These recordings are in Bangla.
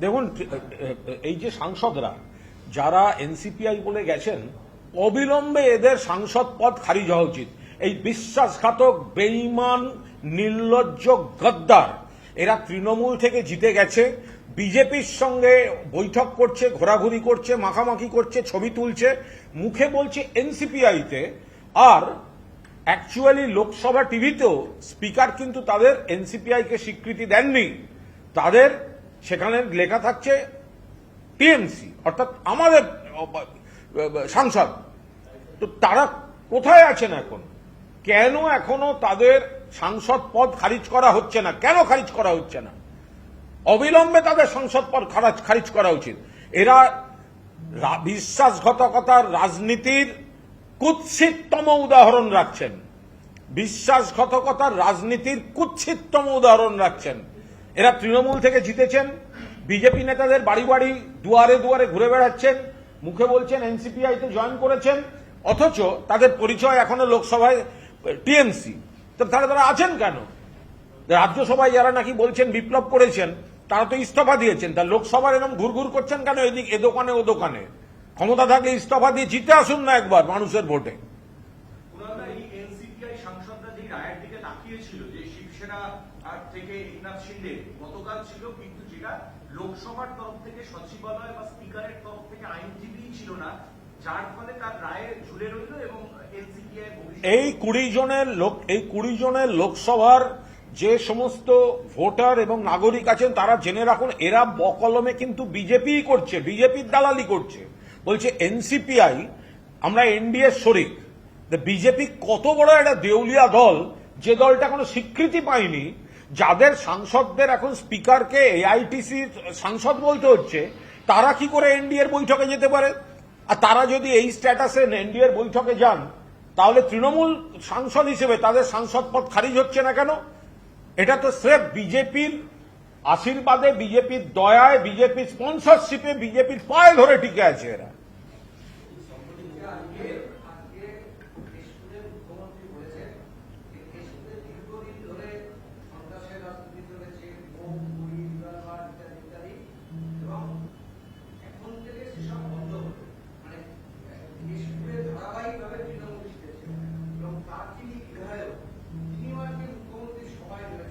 দেখুন, এই যে সাংসদরা যারা এনসিপিআই বলে গেছেন, অবিলম্বে এদের সাংসদ পদ খারিজ হওয়া উচিত। এই বিশ্বাসঘাতক, বেঈমান, নির্লজ্জ, গদ্দার এরা তৃণমূল থেকে জিতে গেছে, বিজেপির সঙ্গে বৈঠক করছে, ঘোরাঘুরি করছে, মাখামাখি করছে, ছবি তুলছে, মুখে বলছে এনসিপিআইতে, আর অ্যাকচুয়ালি লোকসভা টিভিতেও স্পিকার কিন্তু তাদের এনসিপিআই কে স্বীকৃতি দেননি। তাদের সেখানে লেখা থাকছে টিএমসি, অর্থাৎ আমাদের সাংসদ। তো তারা কোথায় আছেন এখন? কেন এখনো তাদের সাংসদ পদ খারিজ করা হচ্ছে না? কেন খারিজ করা হচ্ছে না? অবিলম্বে তাদের সাংসদ পদ খারিজ করা উচিত। এরা বিশ্বাসঘাতকতার রাজনীতির কুৎসিততম উদাহরণ রাখছেন। বিশ্বাসঘাতকতার রাজনীতির কুৎসিততম উদাহরণ রাখছেন। এরা তৃণমূল থেকে জিতেছেন, বিজেপি নেতাদের বাড়ি বাড়ি দুয়ারে দুয়ারে ঘুরে বেড়াচ্ছেন, মুখে বলছেন এনসিপিআই তে জয়েন করেছেন, অথচ তাদের পরিচয় এখনো লোকসভায় টিএমসি। তো তারা আছেন কেন? রাজ্যসভায় যারা নাকি বলছেন বিপ্লব করেছেন, তারা তো ইস্তফা দিয়েছেন। তা লোকসভার এরকম ঘুরঘুর করছেন কেন এদিক এ দোকানে ও দোকানে? ক্ষমতা থাকলে ইস্তফা দিয়ে জিতে আসুন না একবার মানুষের ভোটে। থেকে একনাথ শিন্ডে গতকাল ছিল, কিন্তু যেটা লোকসভার তরফ থেকে সচিবালয় বা স্পিকারের তরফ থেকে আইনজীবী ছিল না, যার ফলে তার রায়ে ঝুলে রইল। এবং এই 20 জনের লোকসভার যে সমস্ত ভোটার এবং নাগরিক আছেন তারা জেনে রাখুন, এরা বকলমে কিন্তু বিজেপি করছে, বিজেপির দালালি করছে। বলছে এনসিপিআই আমরা এনডিএ শরিক। বিজেপি কত বড় একটা দেউলিয়া দল, যে দলটা কোনো স্বীকৃতি পায়নি, যাদের সাংসদদের এখন স্পিকারকে এআইটিসির সাংসদ বলতে হচ্ছে, তারা কি করে এনডিএর বৈঠকে যেতে পারে? আর তারা যদি এই স্ট্যাটাসে এনডিএর বৈঠকে যান, তাহলে তৃণমূল সাংসদ হিসেবে তাদের সাংসদ পদ খারিজ হচ্ছে না কেন? এটা তো স্রেফ বিজেপির আশীর্বাদে, বিজেপির দয়ায়, বিজেপির স্পন্সরশিপে, বিজেপির পায়ে ধরে টিকে আছে এরা।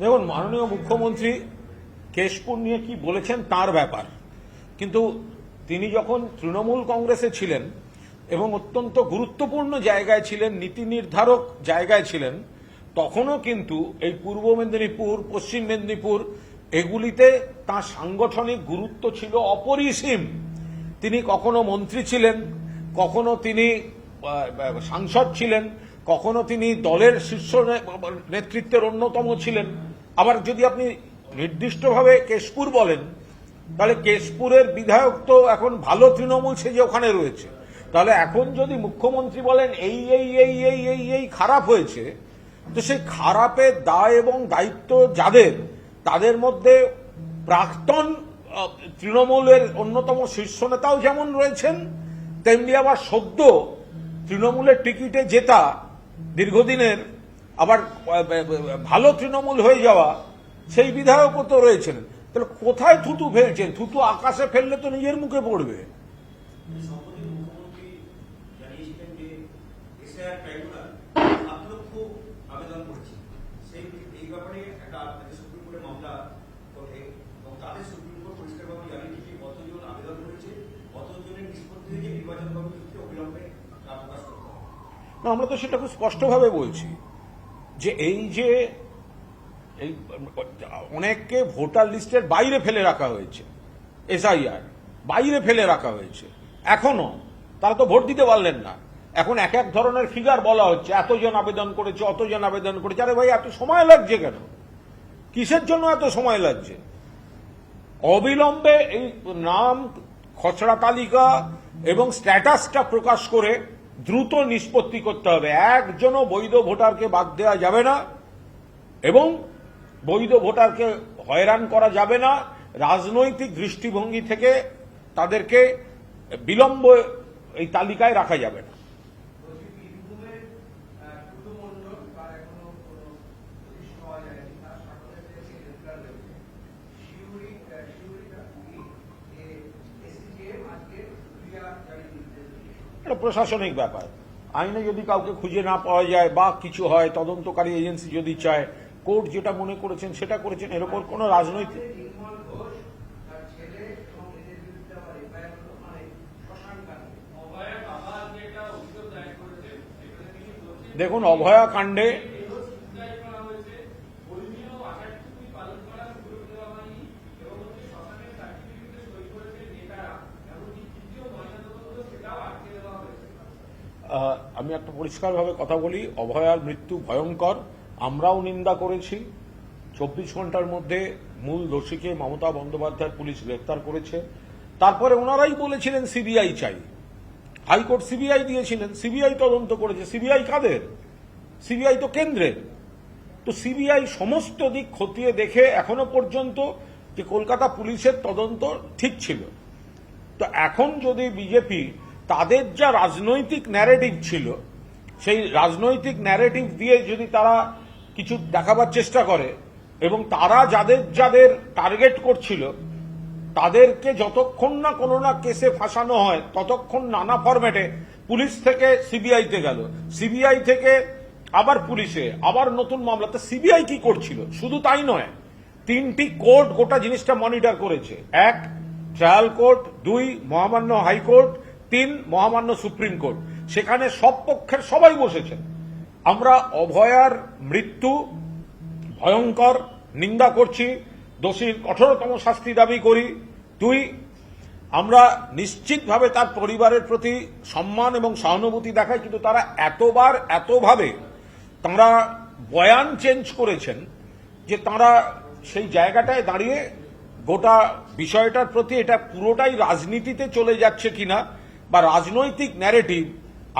দেখুন, মাননীয় মুখ্যমন্ত্রী কেশপুর নিয়ে কি বলেছেন তার ব্যাপার, কিন্তু তিনি যখন তৃণমূল কংগ্রেসে ছিলেন এবং অত্যন্ত গুরুত্বপূর্ণ জায়গায় ছিলেন, নীতি নির্ধারক জায়গায় ছিলেন, তখনও কিন্তু এই পূর্ব মেদিনীপুর, পশ্চিম মেদিনীপুর এগুলিতে তার সাংগঠনিক গুরুত্ব ছিল অপরিসীম। তিনি কখনো মন্ত্রী ছিলেন, কখনো তিনি সাংসদ ছিলেন, কখনো তিনি দলের শীর্ষ নেতৃত্বের অন্যতম ছিলেন। আবার যদি আপনি নির্দিষ্টভাবে কেশপুর বলেন, তাহলে কেশপুরের বিধায়ক তো এখন ভালো তৃণমূল সেজে ওখানে রয়েছে। তাহলে এখন যদি মুখ্যমন্ত্রী বলেন এই এই এই এই এই এই খারাপ হয়েছে, তো সেই খারাপের দায় এবং দায়িত্ব যাদের, তাদের মধ্যে প্রাক্তন তৃণমূলের অন্যতম শীর্ষ নেতাও যেমন রয়েছেন, তেমনি আবার সদ্য তৃণমূলের টিকিটে জেতা দীর্ঘদিনের আবার ভালো তৃণমূল হয়ে যাওয়া সেই বিধায়কও তো রয়েছেন। তাহলে কোথায় থুতু ফেলছেন? থুতু আকাশে ফেললে তো নিজের মুখে পড়বে। আমরা তো সেটা খুব স্পষ্টভাবে বলছি যে এই যে এই অনেককে ভোটার লিস্টের বাইরে ফেলে রাখা হয়েছে, এসআইআর বাইরে ফেলে রাখা হয়েছে, এখনো তারা তো ভোট দিতে পারলেন না। এখন এক এক ধরনের ফিগার বলা হচ্ছে, এতজন আবেদন করেছে, অতজন আবেদন করেছে। আরে ভাই, এত সময় লাগছে কেন? কিসের জন্য এত সময় লাগছে? অবিলম্বে এই নাম, খসড়া তালিকা এবং স্ট্যাটাসটা প্রকাশ করে দ্রুত নিষ্পত্তি করতে হবে। একজনও বৈধ ভোটারকে বাদ দেওয়া যাবে না এবং বৈধ ভোটারকে হয়রান করা যাবে না। রাজনৈতিক দৃষ্টিভঙ্গি থেকে তাদেরকে বিলম্ব এই তালিকায় রাখা যাবে না। এটা প্রশাসনিক ব্যাপার। আইনে যদি কাউকে খুঁজে না পাওয়া যায় বা কিছু হয়, তদন্তকারী এজেন্সি যদি চায়, কোর্ট যেটা মনে করেছেন সেটা করেছেন, এর উপর কোনো রাজনৈতিক। দেখুন, অভয়া কাণ্ডে আমি একটা পরিষ্কারভাবে কথা বলি, অভয়ার মৃত্যু ভয়ঙ্কর, আমরাও নিন্দা করেছি। 24 ঘন্টার মধ্যে মূল দোষীকে মমতা বন্দ্যোপাধ্যায় পুলিশ গ্রেফতার করেছে। তারপরে ওনারাই বলেছিলেন সিবিআই চাই, হাইকোর্ট সিবিআই দিয়েছিলেন, সিবিআই তদন্ত করেছে। সিবিআই কাদের? সিবিআই তো কেন্দ্রের। তো সিবিআই সমস্ত দিক খতিয়ে দেখে এখনো পর্যন্ত যে কলকাতা পুলিশের তদন্ত ঠিক ছিল। তো এখন যদি বিজেপি তাদের যা রাজনৈতিক ন্যারেটিভ ছিল, সেই রাজনৈতিক ন্যারেটিভ দিয়ে যদি তারা কিছু দেখাবার চেষ্টা করে, এবং তারা যাদের যাদের টার্গেট করছিল তাদেরকে যতক্ষণ না কোনো না কেসে ফাঁসানো হয়, ততক্ষণ নানা ফরম্যাটে পুলিশ থেকে সিবিআইতে গেল, সিবিআই থেকে আবার পুলিশে, আবার নতুন মামলা। তো সিবিআই কি করছিল? শুধু তাই নয়, 3টি কোর্ট গোটা জিনিসটা মনিটর করেছে। 1 ট্রায়াল কোর্ট, 2 মহামান্য হাইকোর্ট, 3 মহামান্য সুপ্রিম কোর্ট। সেখানে সব পক্ষের সবাই বসেছেন। আমরা অভয়ার মৃত্যু ভয়ঙ্কর, নিন্দা করছি, দোষীর কঠোরতম শাস্তি দাবি করি। 2, আমরা নিশ্চিতভাবে তার পরিবারের প্রতি সম্মান এবং সহানুভূতি দেখাই, কিন্তু তারা এতবার এতভাবে তারা বয়ান চেঞ্জ করেছেন যে তারা সেই জায়গাটায় দাঁড়িয়ে গোটা বিষয়টার প্রতি এটা পুরোটাই রাজনীতিতে চলে যাচ্ছে কিনা, বা রাজনৈতিক ন্যারেটিভ,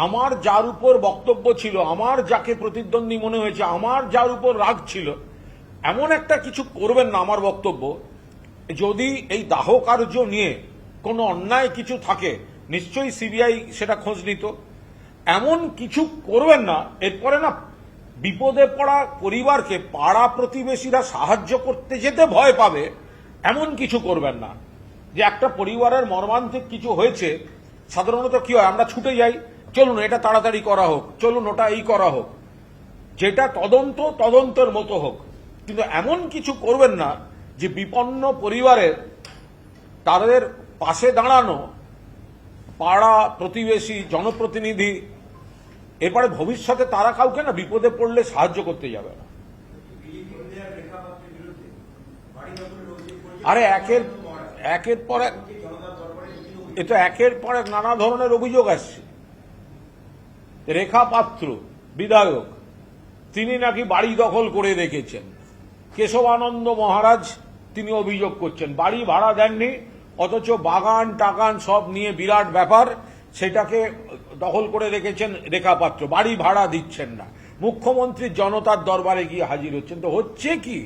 আমার যার উপর বক্তব্য ছিল, আমার যাকে প্রতিদ্বন্দ্বী মনে হয়েছে, আমার যার উপর রাগ ছিল, এমন একটা কিছু করবেন না। আমার বক্তব্য, যদি এই দাহ কার্য নিয়ে কোনো অন্যায় কিছু থাকে, নিশ্চয়ই সিবিআই সেটা খোঁজ নিত। এমন কিছু করবেন না, এরপরে না বিপদে পড়া পরিবারকে পাড়া প্রতিবেশীরা সাহায্য করতে যেতে ভয় পাবে, এমন কিছু করবেন না। যে একটা পরিবারের মর্মান্তিক কিছু হয়েছে, সাধারণত কি হয়, আমরা ছুটে যাই, চলুন এটা তাড়াতাড়ি করা হোক, চলুন ওটা এই করা হোক, যেটা তদন্তের মতো হোক। কিন্তু এমন কিছু করবেন না যে বিপন্ন পরিবারের তাদের পাশে দাঁড়ানো পাড়া প্রতিবেশী জনপ্রতিনিধি, এবারে ভবিষ্যতে তারা কাউকে না বিপদে পড়লে সাহায্য করতে যাবে না। আরে একের পর এক, এটা একের পর এক নানা ধরনের অভিযোগ আসছে। রেখা পাত্র বিধায়ক, তিনি নাকি বাড়ি দখল করে রেখেছেন। কেশবানন্দ মহারাজ তিনি অভিযোগ করছেন বাড়ি ভাড়া দেননি, অথচ বাগান টাগান সব নিয়ে বিরাট ব্যাপার, সেটাকে দখল করে রেখেছেন রেখা পাত্র, বাড়ি ভাড়া দিচ্ছেন না। মুখ্যমন্ত্রী জনতার দরবারে গিয়ে হাজির হচ্ছেন। তো হচ্ছে কি?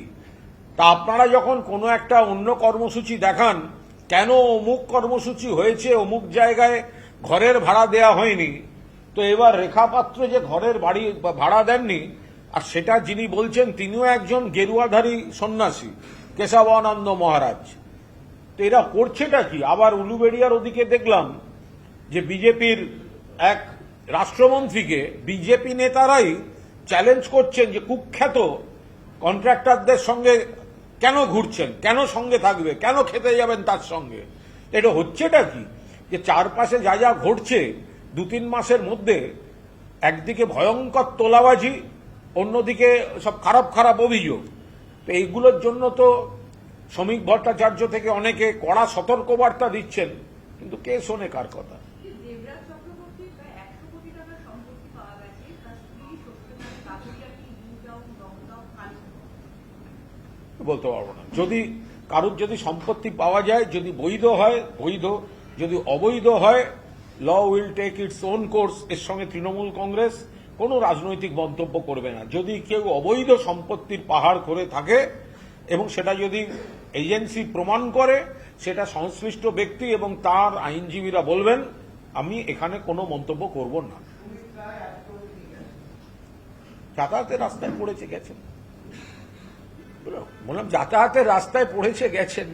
তা আপনারা যখন কোনো একটা অন্য কর্মসূচি দেখান, কেন অমুক কর্মসূচি হয়েছে, অমুক জায়গায় ঘরের ভাড়া দেয়া হয়নি, তো এবার রেখা পাত্র যে ঘরের বাড়ি ভাড়া দেননি, আর সেটা যিনি বলছেন তিনিও একজন গেরুয়াধারী সন্ন্যাসী, কেশবানন্দ মহারাজ। তো এরা করছেটা কি? আবার উলুবেড়িয়ার ওদিকে দেখলাম যে বিজেপির এক রাষ্ট্রমন্ত্রীকে বিজেপি নেতারাই চ্যালেঞ্জ করছেন যে কুখ্যাত কন্ট্রাক্টরদের সঙ্গে কেন ঘুরছেন, কেন সঙ্গে থাকবে, কেন খেতে যাবেন তার সঙ্গে। এটা হচ্ছেটা কি? যে চারপাশে যা যা ঘটছে 2-3 মাসের মধ্যে, একদিকে ভয়ঙ্কর তোলাবাজি, অন্যদিকে সব খারাপ খারাপ অভিযোগ। তো এইগুলোর জন্য তো শ্রমিক ভট্টাচার্য থেকে অনেকে কড়া সতর্কবার্তা দিচ্ছেন, কিন্তু কে শোনে কার কথা? বলতে পারবো না। যদি কারুর যদি সম্পত্তি পাওয়া যায়, যদি বৈধ হয় বৈধ, যদি অবৈধ হয় law will take its own course. এর সঙ্গে তৃণমূল কংগ্রেস কোনো রাজনৈতিক মন্তব্য করবে না। যদি কেউ অবৈধ সম্পত্তির পাহাড় করে থাকে এবং সেটা যদি এজেন্সি প্রমাণ করে, সেটা সংশ্লিষ্ট ব্যক্তি এবং তার আইনজীবীরা বলবেন, আমি এখানে কোনো মন্তব্য করব না। যাতায়াতের রাস্তায় পড়েছে গেছেন, বললাম যাতায়াতের রাস্তায় পড়েছে গেছেন।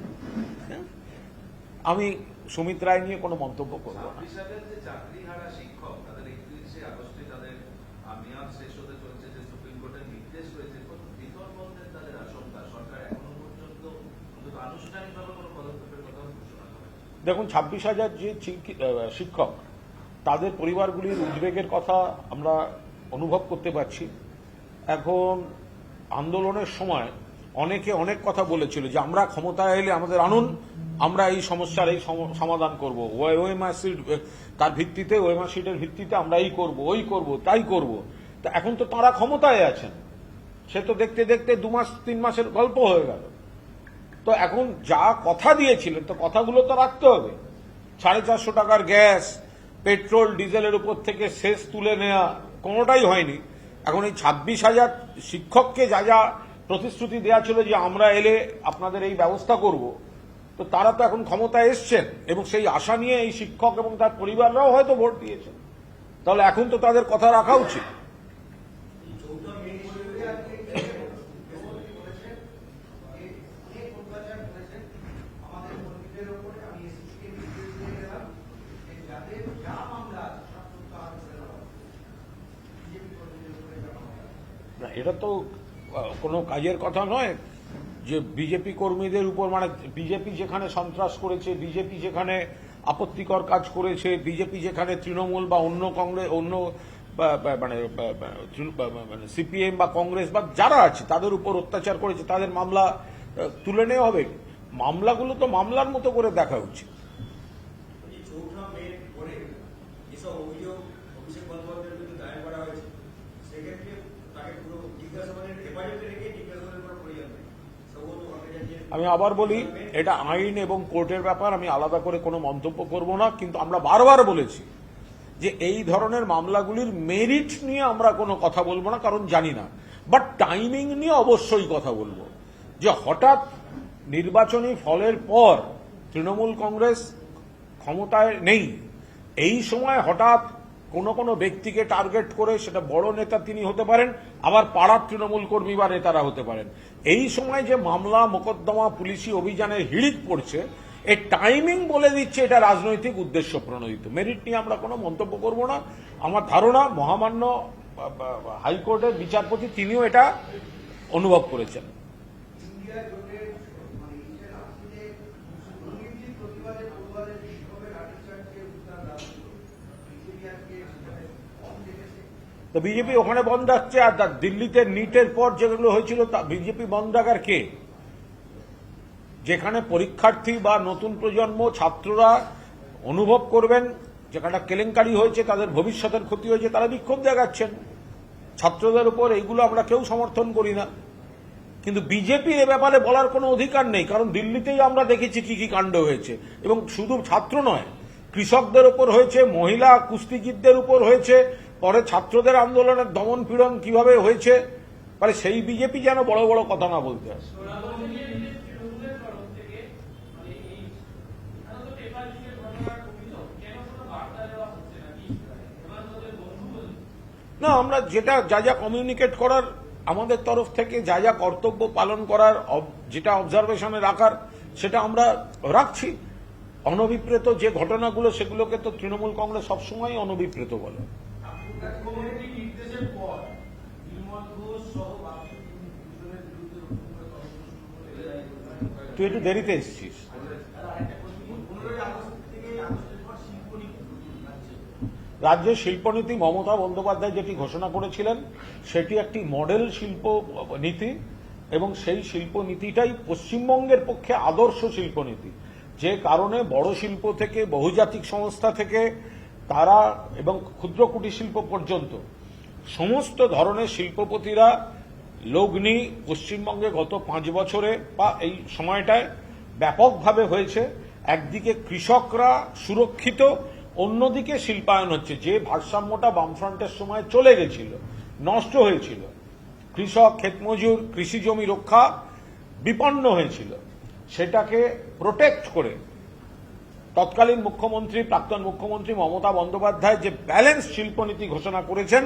আমি সুমিত রায় নিয়ে কোনো মন্তব্য করব না। 26 সালের যে চাকরিহারা শিক্ষক তাদের 31শে আগস্টে তাদের মেয়াদ শেষ হতে চলছে, যে সুপ্রিম কোর্টের নির্দেশ রয়েছে, কোনো বিতর্কের তাদের আশঙ্কা, সরকার এখনো পর্যন্ত অন্তত আনুষ্ঠানিকভাবে কোনো পদক্ষেপের কথা ঘোষণা করে। দেখুন, 26,000 যে শিক্ষক, তাদের পরিবারগুলির উদ্বেগের কথা আমরা অনুভব করতে পারছি। এখন আন্দোলনের সময় অনেকে অনেক কথা বলেছিল যে আমরা ক্ষমতায় এলে আমাদের আনুন, আমরা এই সমস্যার এই সমাধান করব, ওএমআর সিট তার ভিত্তিতে, ওএমআর সিটের ভিত্তিতে আমরা এই করব, ওই করব, তাই করব। তা এখন তো তারা ক্ষমতায় আছেন, সে তো দেখতে দেখতে 2 মাস 3 মাসের গল্প হয়ে গেল। তো এখন যা কথা দিয়েছিলেন, তো কথাগুলো তো রাখতে হবে। 450 টাকার গ্যাস, পেট্রোল, ডিজেলের উপর থেকে শেষ তুলে নেওয়া, কোনোটাই হয়নি। এখন এই 26,000 শিক্ষককে যা যা প্রতিশ্রুতি দেওয়া ছিল যে আমরা এলে আপনাদের এই ব্যবস্থা করব, তো তারা তো এখন ক্ষমতায় এসছেন এবং সেই আশা নিয়ে এই শিক্ষক এবং তার পরিবাররাও হয়তো ভোট দিয়েছেন। তাহলে এখন তো তাদের কথা রাখা উচিত। না, এটা তো কোনো কাজের কথা নয় যে বিজেপি কর্মীদের উপর, মানে বিজেপি যেখানে সন্ত্রাস করেছে, বিজেপি যেখানে আপত্তিকর কাজ করেছে, বিজেপি যেখানে তৃণমূল বা অন্য কংগ্রেস, অন্য মানে সিপিএম বা কংগ্রেস বা যারা আছে তাদের উপর অত্যাচার করেছে, তাদের মামলা তুলে নেওয়া হবে। মামলাগুলো তো মামলার মতো করে দেখা উচিত। আমি আবার বলি, এটা আইন এবং কোর্টের ব্যাপার, আমি আলাদা করে কোনো মন্তব্য করব না। কিন্তু আমরা বারবার বলেছি যে এই ধরনের মামলাগুলির মেরিট নিয়ে আমরা কোনো কথা বলবো না, কারণ জানি না। বাট টাইমিং নিয়ে অবশ্যই কথা বলবো। যে হঠাৎ নির্বাচনী ফলের পর তৃণমূল কংগ্রেস ক্ষমতায় নেই, এই সময় হঠাৎ কোনো ব্যক্তিকে টার্গেট করে, সেটা বড় নেতা তিনি হতে পারেন, আবার পাড়ার তৃণমূল কর্মী বা নেতারা হতে পারেন, এই সময় যে মামলা মোকদ্দমা পুলিশি অভিযানের হিড়িক পড়ছে, এই টাইমিং বলে দিচ্ছে এটা রাজনৈতিক উদ্দেশ্য প্রণোদিত। মেরিট নিয়ে আমরা কোনো মন্তব্য করব না। আমার ধারণা মহামান্য হাইকোর্টের বিচারপতি তিনিও এটা অনুভব করেছেন। তো বিজেপি ওখানে বন্ধ রাখছে, আর দিল্লিতে নিটের পর যেগুলো হয়েছিল তা বিজেপি বন্ধ রাখার কে? যেখানে পরীক্ষার্থী বা নতুন প্রজন্ম ছাত্ররা অনুভব করবেন যেখানে কেলেঙ্কারি হয়েছে, তাদের ভবিষ্যতের ক্ষতি হয়েছে, তারা বিক্ষোভ দেখাচ্ছেন। ছাত্রদের উপর এইগুলো আমরা কেউ সমর্থন করি না, কিন্তু বিজেপি এ ব্যাপারে বলার কোনো অধিকার নেই, কারণ দিল্লিতেই আমরা দেখেছি কি কি কাণ্ড হয়েছে। এবং শুধু ছাত্র নয়, কৃষকদের উপর হয়েছে, মহিলা কুস্তিগীরদের উপর হয়েছে, পরে ছাত্রদের আন্দোলনের দমন পীড়ন কিভাবে হয়েছে। মানে সেই বিজেপি যেন বড় বড় কথা না বলতে হয়। না, আমরা যেটা যা যা কমিউনিকেট করার আমাদের তরফ থেকে, যা যা কর্তব্য পালন করার, যেটা অবজারভেশনে রাখার, সেটা আমরা রাখছি। অনভিপ্রেত যে ঘটনাগুলো, সেগুলোকে তো তৃণমূল কংগ্রেস সবসময় অনভিপ্রেত বলে। তুই একটু দেরিতে এসেছিস। রাজ্যের শিল্পনীতি মমতা বন্দ্যোপাধ্যায় যেটি ঘোষণা করেছিলেন, সেটি একটি মডেল শিল্প নীতি, এবং সেই শিল্পনীতিটাই পশ্চিমবঙ্গের পক্ষে আদর্শ শিল্পনীতি। যে কারণে বড় শিল্প থেকে, বহুজাতিক সংস্থা থেকে তারা এবং ক্ষুদ্র কুটির শিল্প পর্যন্ত সমস্ত ধরনের শিল্পপতিরা লগ্নি পশ্চিমবঙ্গে গত 5 বছরে বা এই সময়টায় ব্যাপকভাবে হয়েছে। একদিকে কৃষকরা সুরক্ষিত, অন্যদিকে শিল্পায়ন হচ্ছে। যে ভারসাম্যটা বামফ্রন্টের সময় চলে গেছিল, নষ্ট হয়েছিল, কৃষক, ক্ষেতমজুর, কৃষি জমি রক্ষা বিপন্ন হয়েছিল, সেটাকে প্রোটেক্ট করে তৎকালীন মুখ্যমন্ত্রী, প্রাক্তন মুখ্যমন্ত্রী মমতা বন্দ্যোপাধ্যায় যে ব্যালেন্স শিল্পনীতি ঘোষণা করেছেন,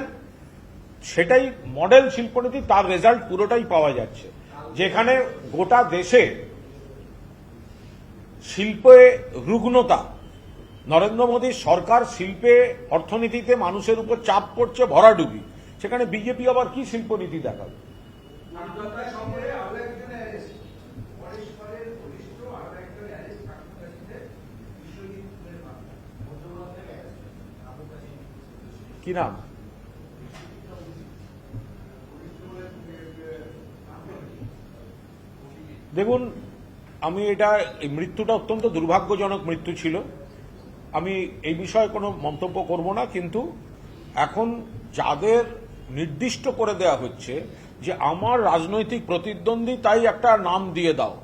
সেটাই মডেল শিল্পনীতি। তার রেজাল্ট পুরোটাই পাওয়া যাচ্ছে, যেখানে গোটা দেশে শিল্পে রুগ্নতা, নরেন্দ্র মোদীর সরকার শিল্পে অর্থনীতিতে মানুষের উপর চাপ পড়ছে ভরাডুবি, সেখানে বিজেপি আবার কি শিল্পনীতি দেখাবে? কলকাতায় শহরে আরো একজন অ্যারেস্ট, পরেশপাড়ের ঘনিষ্ঠ আরো একজন অ্যারেস্ট কাকুকাশিতে বিশ্বজিৎপুরের মামলা, মধ্যপ্রদেশ থেকে অ্যারেস্ট কাকুকাশি। কি নাম? দেখুন, আমি এই মৃত্যুটা অত্যন্ত দুর্ভাগ্যজনক মৃত্যু ছিল। আমি এই বিষয়ে কোনো মন্তব্য করব না, কিন্তু এখন যাদের নির্দিষ্ট করে দেয়া হচ্ছে যে আমার রাজনৈতিক প্রতিদ্বন্দ্বী, তাই একটা নাম দিয়ে দাও,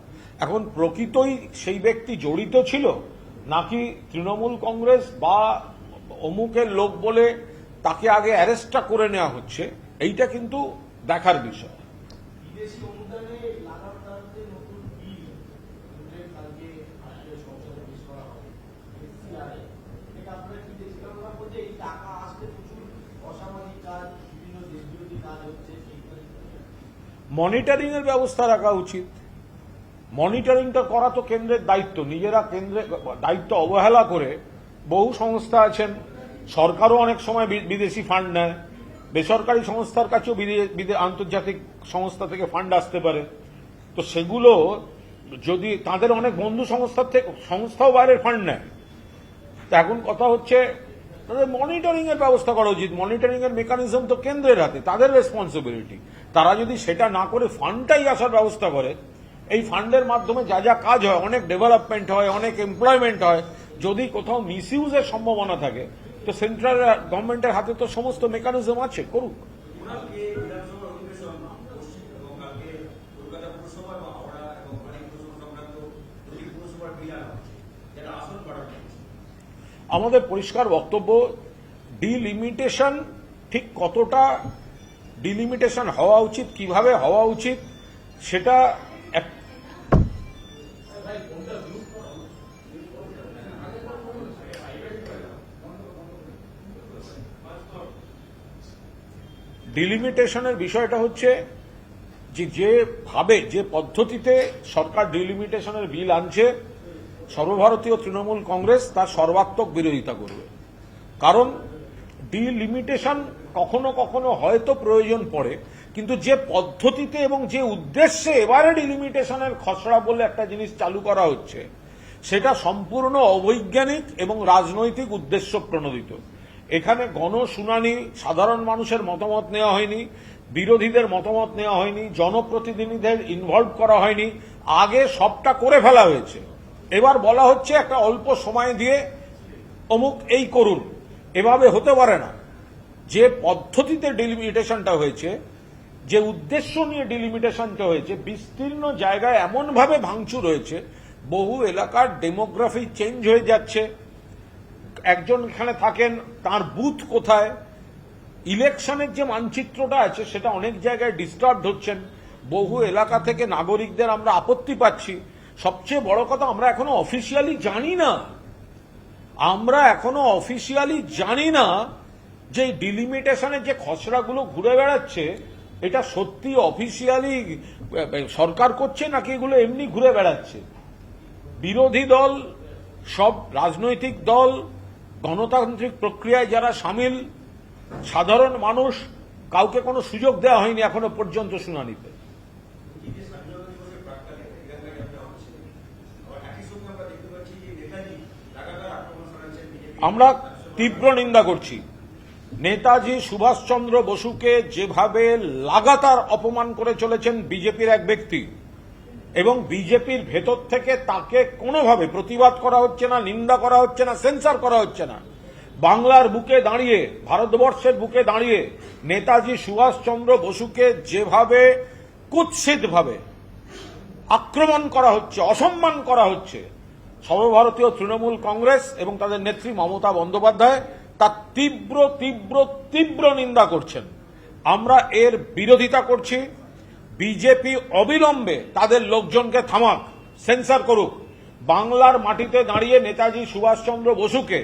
এখন প্রকৃতই সেই ব্যক্তি জড়িত ছিল নাকি তৃণমূল কংগ্রেস বা অমুকের লোক বলে তাকে আগে অ্যারেস্টটা করে নেওয়া হচ্ছে, এইটা কিন্তু দেখার বিষয়। বিদেশি অনুদানে লাগাতারতে নতুন বিল কালকে আসলে সংসদে পেশ করা হবে, এসসিআরএ। এটা আপনারা কি দেখতে পাবেন বলতে এই টাকা আসলে প্রচুর অসামাজিক কাজ, বিভিন্ন দেশবিরোধী কাজ হচ্ছে, মনিটরিং এর ব্যবস্থা রাখা উচিত। মনিটরিংটা করা তো কেন্দ্রের দায়িত্ব। নিজেরা কেন্দ্রের দায়িত্ব অবহেলা করে বহু সংস্থা আছেন, সরকারও অনেক সময় বিদেশি ফান্ড নেয়, বেসরকারি সংস্থার কাছেও আন্তর্জাতিক সংস্থা থেকে ফান্ড আসতে পারে। তো সেগুলো যদি তাদের অনেক বন্ধু সংস্থাও বাইরের ফান্ড নেয়, তো এখন কথা হচ্ছে তাদের মনিটরিং এর ব্যবস্থা করা উচিত। মনিটরিং এর মেকানিজম তো কেন্দ্রের হাতে, তাদের রেসপন্সিবিলিটি। তারা যদি সেটা না করে ফান্ডটাই আসার ব্যবস্থা করে, এই ফান্ডের মাধ্যমে যা যা কাজ হয়, অনেক ডেভেলপমেন্ট হয়, অনেক এমপ্লয়মেন্ট হয়, যদি কোথাও মিসইউজের সম্ভাবনা থাকে, তো সেন্ট্রাল গভর্নমেন্টের হাতে তো সমস্ত মেকানিজম আছে, করুক। আমাদের পরিষ্কার বক্তব্য, ডিলিমিটেশন ঠিক কতটা ডিলিমিটেশন হওয়া উচিত, কিভাবে হওয়া উচিত, সেটা ডিলিমিটেশনের বিষয়টা হচ্ছে যেভাবে যে পদ্ধতিতে সরকার ডিলিমিটেশনের বিল আনছে, সর্বভারতীয় তৃণমূল কংগ্রেস তার সর্বাত্মক বিরোধিতা করবে। কারণ ডিলিমিটেশন কখনো কখনো হয়তো প্রয়োজন পড়ে, কিন্তু যে পদ্ধতিতে এবং যে উদ্দেশ্যে এবারে ডিলিমিটেশনের খসড়া বলে একটা জিনিস চালু করা হচ্ছে, সেটা সম্পূর্ণ অবৈজ্ঞানিক এবং রাজনৈতিক উদ্দেশ্য প্রণোদিত। এখানে গণশুনানি, সাধারণ মানুষের মতামত নেওয়া হয়নি, বিরোধীদের মতামত নেওয়া হয়নি, জনপ্রতিনিধিদের ইনভলভ করা হয়নি, আগে সবটা করে ফেলা হয়েছে। এবার বলা হচ্ছে একটা অল্প সময় দিয়ে অমুক এই করুন, এভাবে হতে পারে না। যে পদ্ধতিতে ডিলিমিটেশনটা হয়েছে, যে উদ্দেশ্য নিয়ে ডিলিমিটেশনটা হয়েছে, বিস্তীর্ণ জায়গায় এমনভাবে ভাঙচুর হয়েছে, বহু এলাকার ডেমোগ্রাফি চেঞ্জ হয়ে যাচ্ছে। একজন এখানে থাকেন, তার বুথ কোথায়, ইলেকশনের যে মানচিত্রটা আছে সেটা অনেক জায়গায় ডিস্টার্বড হচ্ছেন। বহু এলাকা থেকে নাগরিকদের আমরা আপত্তি পাচ্ছি। সবচেয়ে বড় কথা, আমরা এখনো অফিসিয়ালি জানি না যে ডিলিমিটেশনের যে খসড়াগুলো ঘুরে বেড়াচ্ছে, এটা সত্যি অফিসিয়ালি সরকার করছে নাকি এগুলো এমনি ঘুরে বেড়াচ্ছে। বিরোধী দল, সব রাজনৈতিক দল, গণতান্ত্রিক প্রক্রিয়ায় যারা সামিল, সাধারণ মানুষ, কাউকে কোনো সুযোগ দেওয়া হয়নি এখনো পর্যন্ত শুনানিতে। আমরা তীব্র নিন্দা করছি। নেতাজি সুভাষচন্দ্র বসুকে যেভাবে লাগাতার অপমান করে চলেছেন বিজেপির এক ব্যক্তি, এবং বিজেপির ভেতর থেকে তাকে কোনোভাবে প্রতিবাদ করা হচ্ছে না, নিন্দা করা হচ্ছে না, সেন্সার করা হচ্ছে না। বাংলার বুকে দাঁড়িয়ে, ভারতবর্ষের বুকে দাঁড়িয়ে নেতাজি সুভাষচন্দ্র বসুকে যেভাবে কুৎসিতভাবে আক্রমণ করা হচ্ছে, অসম্মান করা হচ্ছে, সর্বভারতীয় তৃণমূল কংগ্রেস এবং তাদের নেত্রী মমতা বন্দ্যোপাধ্যায় তার তীব্র তীব্র তীব্র নিন্দা করছেন। আমরা এর বিরোধিতা করছি। বিজেপি অবিলম্বে তাদের লোকজনকে থামাক, সেন্সার করুক। বাংলার মাটিতে দাঁড়িয়ে নেতাজি সুভাষচন্দ্র বসুকে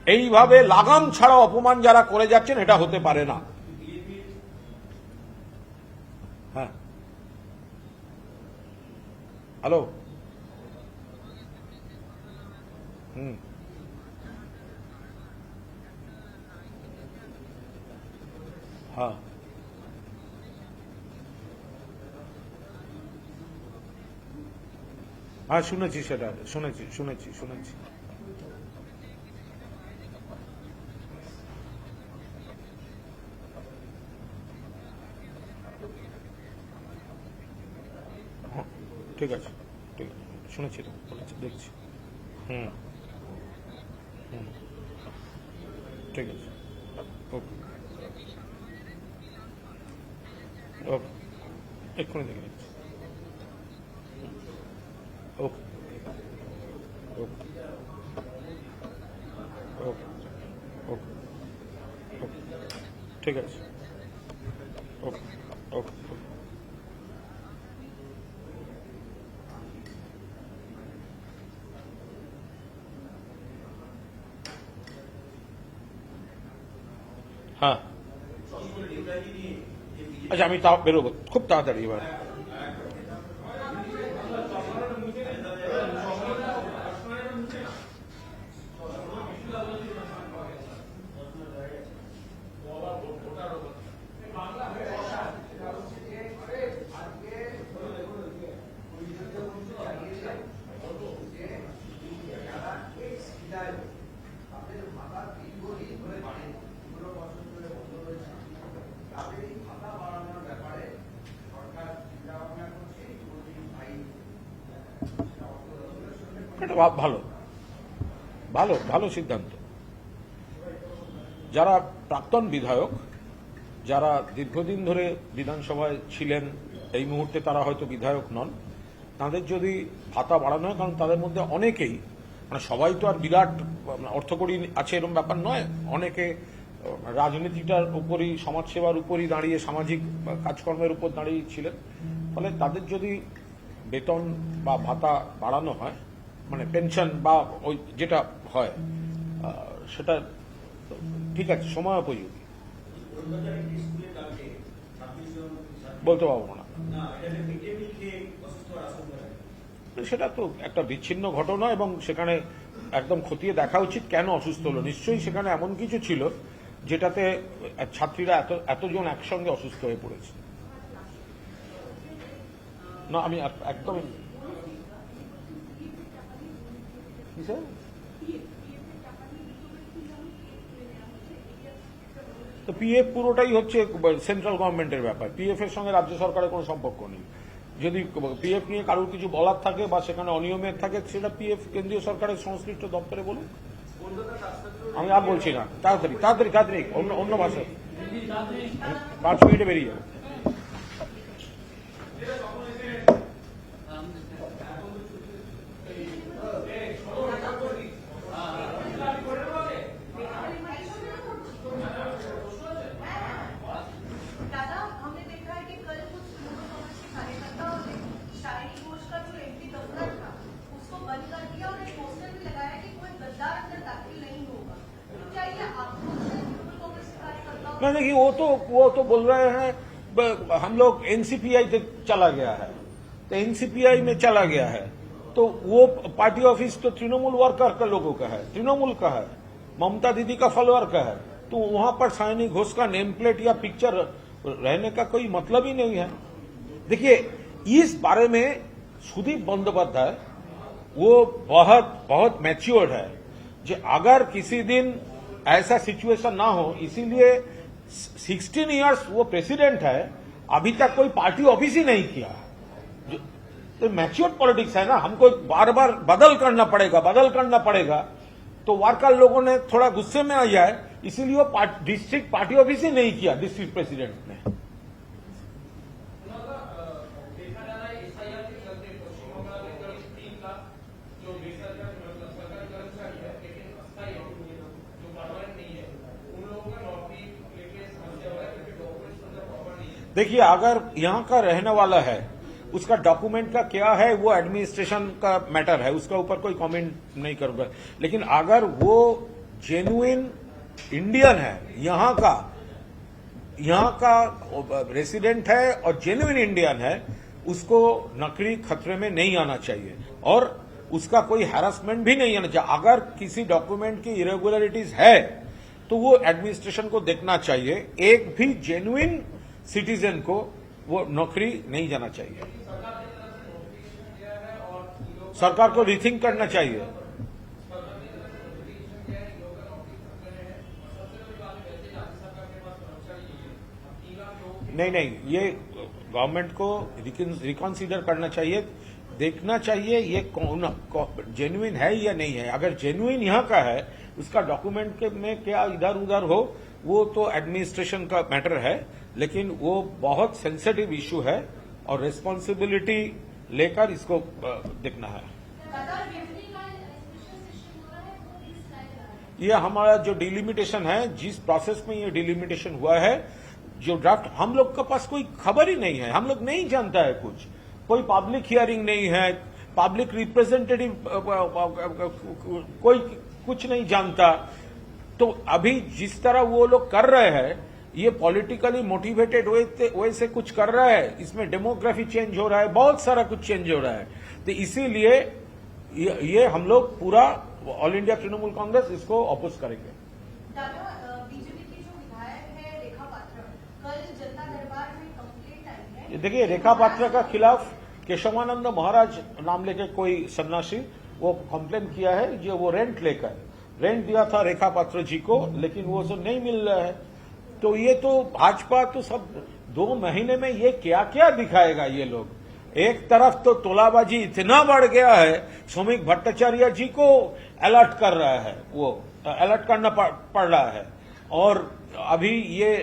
এইভাবে লাগাম ছাড়া অপমান যারা করে যাচ্ছেন, এটা হতে পারে না। হ্যাঁ, হ্যালো। হ্যাঁ হ্যাঁ শুনেছি, সেটা শুনেছি। হ্যাঁ, ঠিক আছে, শুনেছি, বলেছি, দেখছি। হুম হুম, ঠিক আছে, ওকে ওকে, এক্ষুনি দেখে নিচ্ছি। ওকে ওকে ওকে ওকে ওকে, ঠিক আছে, ওকে ওকে ওকে। হ্যাঁ আচ্ছা, আমি তাও বেরোবো খুব তাড়াতাড়ি এবার। এটা ভালো ভালো ভালো সিদ্ধান্ত। যারা প্রাক্তন বিধায়ক, যারা দীর্ঘদিন ধরে বিধানসভায় ছিলেন, এই মুহূর্তে তারা হয়তো বিধায়ক নন, তাদের যদি ভাতা বাড়ানো হয়, কারণ তাদের মধ্যে অনেকেই, মানে সবাই তো আর বিরাট অর্থকড়ি আছে এরকম ব্যাপার নয়, অনেকে রাজনীতিটার উপরই, সমাজসেবার উপরই দাঁড়িয়ে, সামাজিক কাজকর্মের উপর দাঁড়িয়ে ছিলেন। ফলে তাদের যদি বেতন বা ভাতা বাড়ানো হয়, মানে পেনশন বা ওই যেটা হয়, সেটা ঠিক আছে, সময় উপযোগী। বলতে পারবো না, সেটা তো একটা বিচ্ছিন্ন ঘটনা, এবং সেখানে একদম খতিয়ে দেখা উচিত কেন অসুস্থ হলো। নিশ্চয়ই সেখানে এমন কিছু ছিল যেটাতে ছাত্রীরা এতজন একসঙ্গে অসুস্থ হয়ে পড়েছে। না, আমি একদম তো পিএফ পুরোটাই হচ্ছে সেন্ট্রাল গভর্নমেন্টের ব্যাপার, পিএফ এর সঙ্গে রাজ্য সরকারের কোনো সম্পর্ক নেই। যদি পিএফ নিয়ে কারোর কিছু বলার থাকে বা সেখানে অনিয়মের থাকে, সেটা পিএফ কেন্দ্রীয় সরকারের সংশ্লিষ্ট দপ্তরে বলুন। আমি আর বলছি না, তাড়াতাড়ি তাড়াতাড়ি তাড়াতাড়ি অন্য ভাষায় 5 মিনিটে বেরিয়ে যাবো। नहीं देखिए, वो तो बोल रहे हैं हम लोग एनसीपीआई तक चला गया है, तो एनसीपीआई में चला गया है, तो वो पार्टी ऑफिस तो तृणमूल वर्कर का लोगों का है, तृणमूल का है, ममता दीदी का फॉलोअर का है, तो वहां पर साइनी घोष का नेम प्लेट या पिक्चर रहने का कोई मतलब ही नहीं है। देखिए, इस बारे में सुदीप बंदोपाध्याय वो बहुत बहुत मैच्योर्ड है, जो अगर किसी दिन ऐसा सिचुएशन ना हो, इसीलिए 16 इयर्स वो प्रेसिडेंट है, अभी तक कोई पार्टी ऑफिस ही नहीं किया। तो मैच्योर्ड पॉलिटिक्स है ना, हमको बार बार बदल करना पड़ेगा, तो वार्कर लोगों ने थोड़ा गुस्से में आ जाए, इसीलिए वो डिस्ट्रिक्ट पार्टी ऑफिस ही नहीं किया डिस्ट्रिक्ट प्रेसिडेंट ने। देखिए, अगर यहाँ का रहने वाला है, उसका डॉक्यूमेंट का क्या है वो एडमिनिस्ट्रेशन का मैटर है, उसका ऊपर कोई कमेंट नहीं करूंगा। लेकिन अगर वो जेन्युइन इंडियन है, यहाँ का रेसिडेंट है और जेन्युइन इंडियन है, उसको नौकरी खतरे में नहीं आना चाहिए। और उसका कोई हैरासमेंट भी नहीं है। अगर किसी डॉक्यूमेंट की इरेगुलरिटीज है तो वो एडमिनिस्ट्रेशन को देखना चाहिए। एक भी जेन्युइन सिटीजन को वो नौकरी नहीं जाना चाहिए। सरकार को रिथिंक करना चाहिए। नहीं, ये गवर्नमेंट को रिकॉन्सिडर करना चाहिए, देखना चाहिए ये कौन जेन्युइन है या नहीं है। अगर जेन्युइन यहाँ का है, उसका डॉक्यूमेंट में क्या इधर उधर हो, वो तो एडमिनिस्ट्रेशन का मैटर है, लेकिन वो बहुत सेंसिटिव इशू है और रिस्पॉन्सिबिलिटी लेकर इसको देखना है। ये हमारा जो डिलिमिटेशन है, जिस प्रोसेस में ये डिलिमिटेशन हुआ है, जो ड्राफ्ट, हम लोग के पास कोई खबर ही नहीं है, हम लोग नहीं जानता है कुछ, कोई पब्लिक हियरिंग नहीं है, पब्लिक रिप्रेजेंटेटिव कोई कुछ नहीं जानता। तो अभी जिस तरह वो लोग कर रहे हैं, ये पॉलिटिकली मोटिवेटेड वे से कुछ कर रहा है, इसमें डेमोग्राफी चेंज हो रहा है, बहुत सारा कुछ चेंज हो रहा है। तो इसीलिए ये हम लोग पूरा ऑल इंडिया तृणमूल कांग्रेस इसको अपोज करेंगे। बीजेपी की जो विधायक है रेखा पात्र, कल जनता दरबार में कंप्लेंट आई है। देखिए, रेखा पात्र का खिलाफ केशवानंद महाराज नाम लेके कोई सन्यासी वो कंप्लेन किया है, जो वो रेंट दिया था रेखा पात्र जी को, लेकिन वो सब नहीं मिल रहा है। तो ये तो भाजपा तो सब 2 महीने में ये क्या क्या दिखाएगा ये लोग। एक तरफ तो तोलाबाजी इतना बढ़ गया है, श्रमिक भट्टाचार्य जी को अलर्ट कर रहा है, वो अलर्ट करना पड़ रहा है। और अभी ये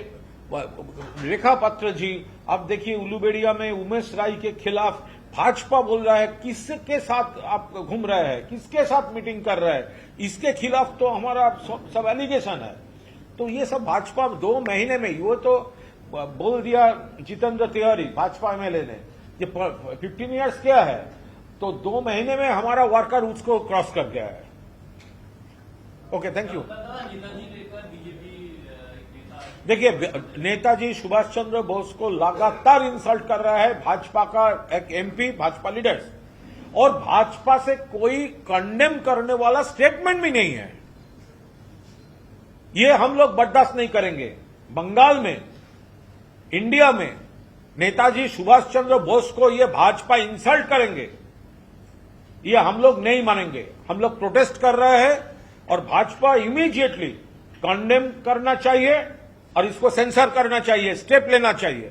रेखा पात्र जी, अब देखिए उलूबेड़िया में उमेश राय के खिलाफ भाजपा बोल रहा है, किसके साथ आप घूम रहे हैं, किसके साथ मीटिंग कर रहे हैं, इसके खिलाफ तो हमारा सब एलिगेशन है। तो ये सब भाजपा 2 महीने में, वो तो बोल दिया जितेंद्र तिवारी भाजपा एमएलए ने, ये 15 इयर्स क्या है, तो 2 महीने में हमारा वर्कर उसको क्रॉस कर गया है। Okay, thank you. देखिए, नेताजी सुभाष चंद्र बोस को लगातार इंसल्ट कर रहा है भाजपा का एक एमपी, भाजपा लीडर्स, और भाजपा से कोई कंडेम करने वाला स्टेटमेंट भी नहीं है। ये हम लोग बर्दाश्त नहीं करेंगे। बंगाल में, इंडिया में नेताजी सुभाष चंद्र बोस को ये भाजपा इंसल्ट करेंगे, ये हम लोग नहीं मानेंगे। हम लोग प्रोटेस्ट कर रहे हैं और भाजपा इमीडिएटली कंडेम करना चाहिए और इसको सेंसर करना चाहिए, स्टेप लेना चाहिए।